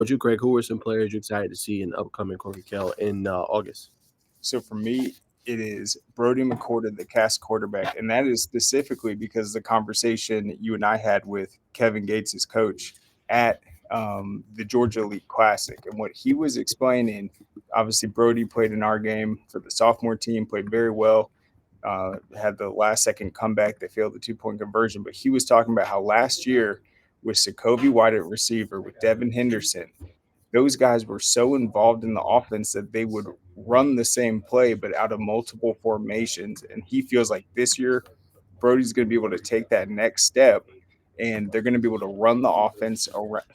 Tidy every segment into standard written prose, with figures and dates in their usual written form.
Would you, Craig, who are some players you're excited to see in upcoming Corky Kell in August? So for me, it is Brody McCorda, the cast quarterback, and that is specifically because the conversation you and I had with Kevin Gates' coach at the Georgia Elite Classic, and what he was explaining. Obviously, Brody played in our game for the sophomore team, played very well. Had the last second comeback. They failed the 2 point conversion, but he was talking about how last year with Sokovie White at receiver, with Devin Henderson, those guys were so involved in the offense that they would run the same play but out of multiple formations. And he feels like this year Brody's going to be able to take that next step, and they're going to be able to run the offense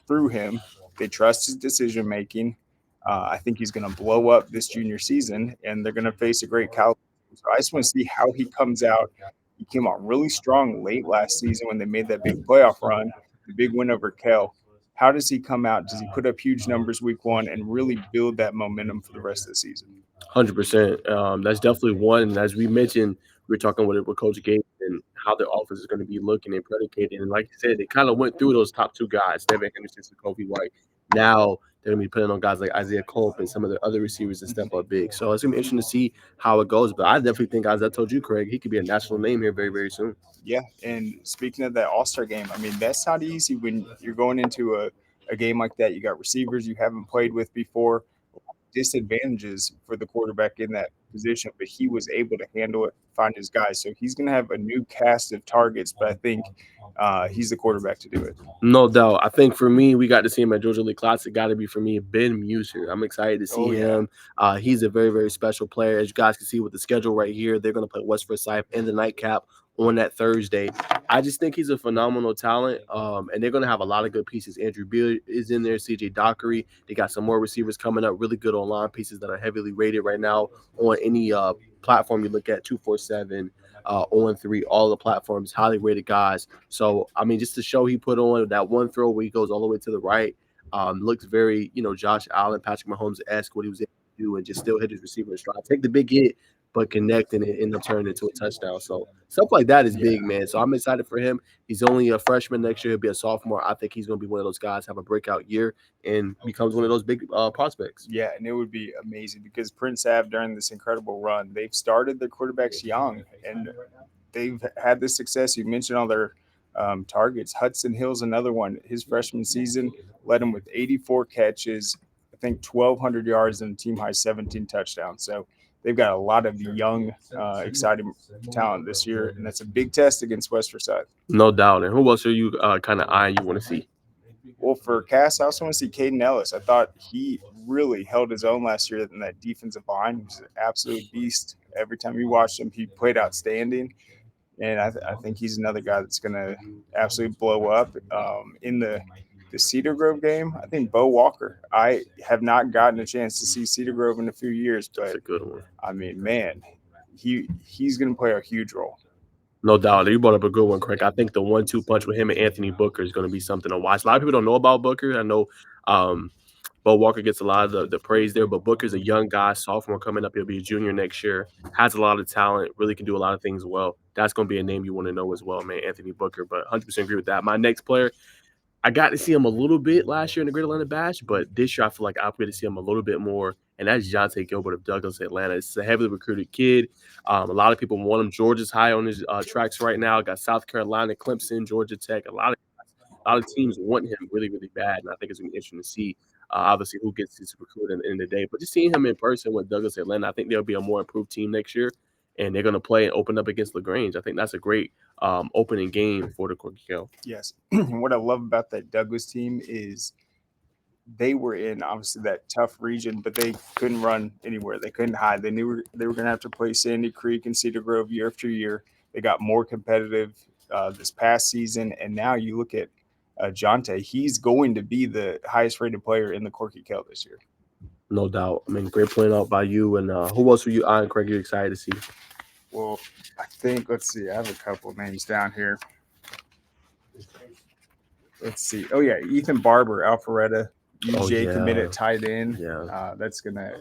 through him. They trust his decision making. I think he's going to blow up this junior season, and they're going to face a great Cal. So I just want to see how he comes out. He came out really strong late last season when they made that big playoff run, the big win over Kell. How does he come out? Does he put up huge numbers week one and really build that momentum for the rest of the season? 100%. That's definitely one. And as we mentioned, we were talking with Coach Gates and how their offense is going to be looking and predicated. And like you said, they kind of went through those top two guys, Devin Henderson and Kobe White. Now they're going to be putting on guys like Isaiah Culp and some of the other receivers that step up big. So it's going to be interesting to see how it goes. But I definitely think, as I told you, Craig, he could be a national name here very, very soon. Yeah, and speaking of that All Star game, I mean that's not easy when you're going into a game like that. You got receivers you haven't played with before, disadvantages for the quarterback in that position, but he was able to handle it, find his guys. So he's going to have a new cast of targets, but I think he's the quarterback to do it. No doubt. I think for me, we got to see him at Georgia League Classic. Got to be for me, Ben Muser. I'm excited to see Oh yeah, him. He's a very, very special player. As you guys can see with the schedule right here, they're going to play West Forsyth in the nightcap on that Thursday. I just think he's a phenomenal talent, and they're going to have a lot of good pieces. Andrew Beal is in there, CJ Dockery. They got some more receivers coming up, really good online pieces that are heavily rated right now on any platform you look at, 247, on three, all the platforms, highly rated guys. So, I mean, just the show he put on, that one throw where he goes all the way to the right, looks very, Josh Allen, Patrick Mahomes esque, what he was able to do, and just still hit his receiver in stride. Take the big hit, but connect and it end up turning into a touchdown. So, stuff like that is big, yeah. man. So, I'm excited for him. He's only a freshman next year. He'll be a sophomore. I think he's going to be one of those guys, have a breakout year, and becomes one of those big prospects. Yeah, and it would be amazing because Prince Ave during this incredible run, they've started their quarterbacks young and they've had the success. You mentioned all their targets. Hudson Hill's another one. His freshman season led him with 84 catches, I think 1,200 yards, and a team high 17 touchdowns. So they've got a lot of young, exciting talent this year, and that's a big test against West Forsyth. No doubt. And who else are you kind of eyeing you want to see? Well, for Cass, I also want to see Caden Ellis. I thought he really held his own last year in that defensive line. He was an absolute beast. Every time you watched him, he played outstanding. And I think he's another guy that's going to absolutely blow up. In the Cedar Grove game, I think Bo Walker. I have not gotten a chance to see Cedar Grove in a few years, That's but a good one. I mean, man, he's going to play a huge role. No doubt. You brought up a good one, Craig. I think the 1-2 punch with him and Anthony Booker is going to be something to watch. A lot of people don't know about Booker. I know um, Bo Walker gets a lot of the praise there, but Booker's a young guy, sophomore coming up. He'll be a junior next year. Has a lot of talent. Really can do a lot of things well. That's going to be a name you want to know as well, man. Anthony Booker. But 100% agree with that. My next player, I got to see him a little bit last year in the Great Atlanta Bash, but this year I feel like I'll be able to see him a little bit more. And that's Jonte Gilbert of Douglas, Atlanta. It's a heavily recruited kid. A lot of people want him. Georgia's high on his tracks right now. Got South Carolina, Clemson, Georgia Tech. A lot of teams want him really, really bad, and I think it's gonna be interesting to see. Obviously, who gets this recruit in the end of the day, but just seeing him in person with Douglas Atlanta, I think they'll be a more improved team next year, and they're gonna play and open up against Lagrange. I think that's a great opening game for the Corky. Yes. What I love about that Douglas team is they were in obviously that tough region, but they couldn't run anywhere. They couldn't hide. They knew they were going to have to play Sandy Creek and Cedar Grove year after year. They got more competitive this past season, and now you look at Jonte. He's going to be the highest rated player in the Corky Kell this year. No doubt. I mean, great point out by you. And who else were you eyeing, Craig? You're excited to see? Well, I think let's see. I have a couple names down here. Let's see. Oh yeah, Ethan Barber, Alpharetta, Oh UJ yeah, committed tight end. yeah. That's gonna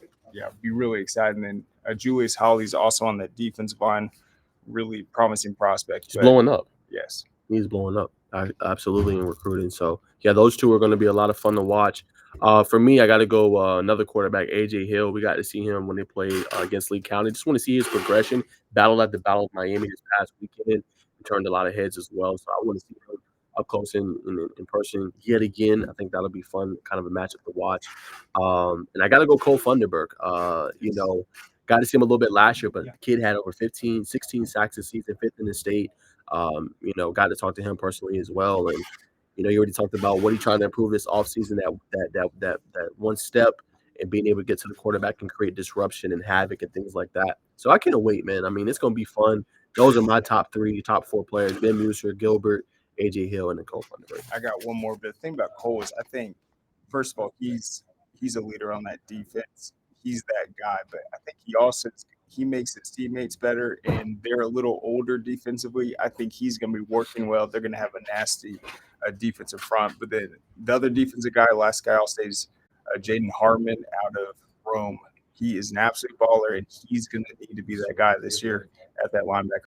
be really exciting. And Julius Holly's also on that defensive line, really promising prospect. He's But blowing up. yes, He's blowing up. Absolutely in recruiting. So yeah, those two are going to be a lot of fun to watch. For me, I got to go another quarterback, AJ Hill. We got to see him when they play against Lee County. Just want to see his progression. Battle at the Battle of Miami this past weekend. He turned a lot of heads as well. So I want to see him up close in person yet again. I think that'll be fun, kind of a matchup to watch. And I got to go Cole Funderburk. Got to see him a little bit last year, but the kid had over 15, 16 sacks this season, fifth in the state. Got to talk to him personally as well. And you already talked about what he's trying to improve this offseason, that one step and being able to get to the quarterback and create disruption and havoc and things like that. So I can't wait, man. I mean, it's gonna be fun. Those are my top three, top four players: Ben Muser, Gilbert, AJ Hill, and Nicole Funderburg. I got one more, but the thing about Cole is I think first of all he's a leader on that defense. He's that guy, but I think he makes his teammates better, and they're a little older defensively. I think he's going to be working well. They're going to have a nasty defensive front, but then the other defensive guy, last guy I'll say is Jaden Harmon out of Rome. He is an absolute baller, and he's going to need to be that guy this year at that linebacker